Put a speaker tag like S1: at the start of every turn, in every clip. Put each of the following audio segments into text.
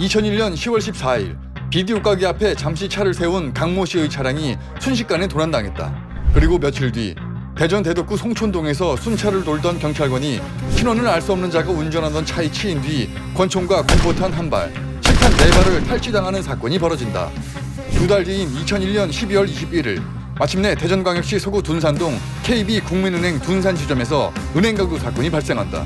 S1: 2001년 10월 14일 비디오 가게 앞에 잠시 차를 세운 강모 씨의 차량이 순식간에 도난당했다. 그리고 며칠 뒤 대전 대덕구 송촌동에서 순찰을 돌던 경찰관이 신원을 알 수 없는 자가 운전하던 차에 치인 뒤 권총과 공포탄 한 발, 실탄 4발을 탈취당하는 사건이 벌어진다. 2달 뒤인 2001년 12월 21일 마침내 대전광역시 서구 둔산동 KB국민은행 둔산 지점에서 은행 강도 사건이 발생한다.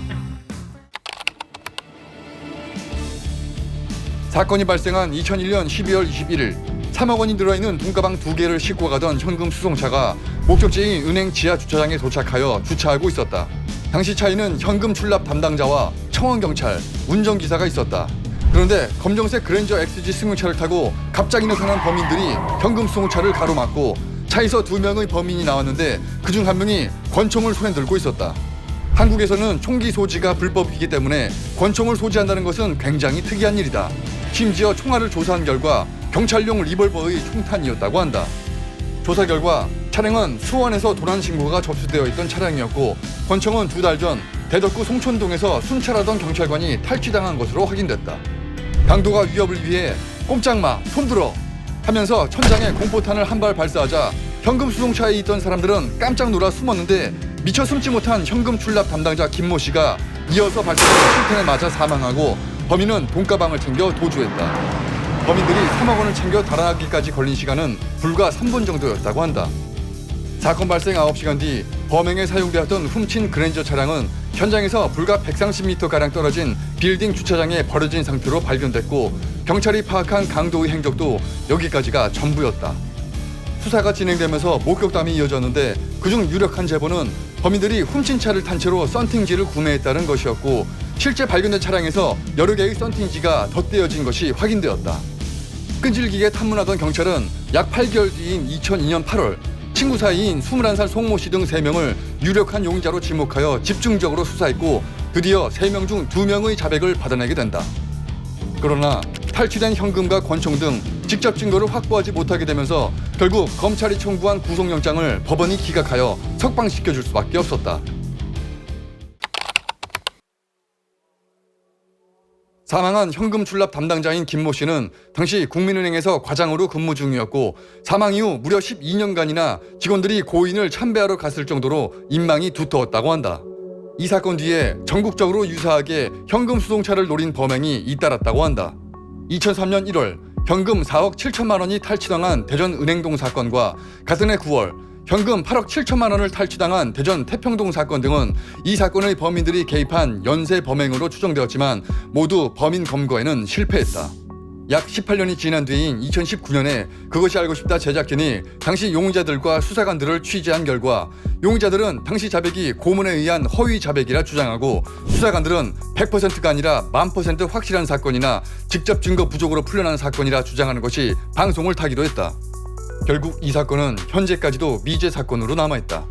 S1: 사건이 발생한 2001년 12월 21일 3억 원이 들어있는 돈가방 2개를 싣고 가던 현금 수송차가 목적지인 은행 지하 주차장에 도착하여 주차하고 있었다. 당시 차에는 현금 출납 담당자와 청원경찰, 운전기사가 있었다. 그런데 검정색 그랜저 XG 승용차를 타고 갑자기 나타난 범인들이 현금 수송차를 가로막고 차에서 2명의 범인이 나왔는데 그중 한 명이 권총을 손에 들고 있었다. 한국에서는 총기 소지가 불법이기 때문에 권총을 소지한다는 것은 굉장히 특이한 일이다. 심지어 총알을 조사한 결과 경찰용 리볼버의 총탄이었다고 한다. 조사 결과 차량은 수원에서 도난 신고가 접수되어 있던 차량이었고 권총은 2달 전 대덕구 송촌동에서 순찰하던 경찰관이 탈취당한 것으로 확인됐다. 강도가 위협을 위해 꼼짝마, 손들어 하면서 천장에 공포탄을 한 발 발사하자 현금 수송차에 있던 사람들은 깜짝 놀라 숨었는데 미처 숨지 못한 현금 출납 담당자 김모 씨가 이어서 발사된 실탄에 맞아 사망하고 범인은 돈가방을 챙겨 도주했다. 범인들이 3억 원을 챙겨 달아나기까지 걸린 시간은 불과 3분 정도였다고 한다. 사건 발생 9시간 뒤 범행에 사용되었던 훔친 그랜저 차량은 현장에서 불과 130m가량 떨어진 빌딩 주차장에 버려진 상태로 발견됐고 경찰이 파악한 강도의 행적도 여기까지가 전부였다. 수사가 진행되면서 목격담이 이어졌는데 그중 유력한 제보는 범인들이 훔친 차를 탄 채로 썬팅지를 구매했다는 것이었고 실제 발견된 차량에서 여러 개의 썬팅지가 덧대어진 것이 확인되었다. 끈질기게 탐문하던 경찰은 약 8개월 뒤인 2002년 8월 친구 사이인 21살 송모 씨 등 3명을 유력한 용의자로 지목하여 집중적으로 수사했고 드디어 3명 중 2명의 자백을 받아내게 된다. 그러나 탈취된 현금과 권총 등 직접 증거를 확보하지 못하게 되면서 결국 검찰이 청구한 구속영장을 법원이 기각하여 석방시켜줄 수밖에 없었다. 사망한 현금 출납 담당자인 김모 씨는 당시 국민은행에서 과장으로 근무 중이었고 사망 이후 무려 12년간이나 직원들이 고인을 참배하러 갔을 정도로 인망이 두터웠다고 한다. 이 사건 뒤에 전국적으로 유사하게 현금 수송차를 노린 범행이 잇따랐다고 한다. 2003년 1월 현금 4억 7천만 원이 탈취당한 대전 은행동 사건과 같은 해 9월 현금 8억 7천만 원을 탈취당한 대전 태평동 사건 등은 이 사건의 범인들이 개입한 연쇄 범행으로 추정되었지만 모두 범인 검거에는 실패했다. 약 18년이 지난 뒤인 2019년에 그것이 알고 싶다 제작진이 당시 용의자들과 수사관들을 취재한 결과 용의자들은 당시 자백이 고문에 의한 허위 자백이라 주장하고 수사관들은 100%가 아니라 1000% 확실한 사건이나 직접 증거 부족으로 풀려난 사건이라 주장하는 것이 방송을 타기도 했다. 결국 이 사건은 현재까지도 미제 사건으로 남아있다.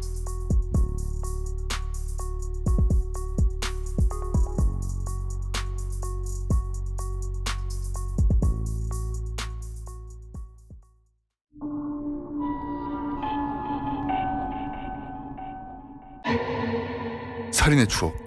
S1: 살인의 추억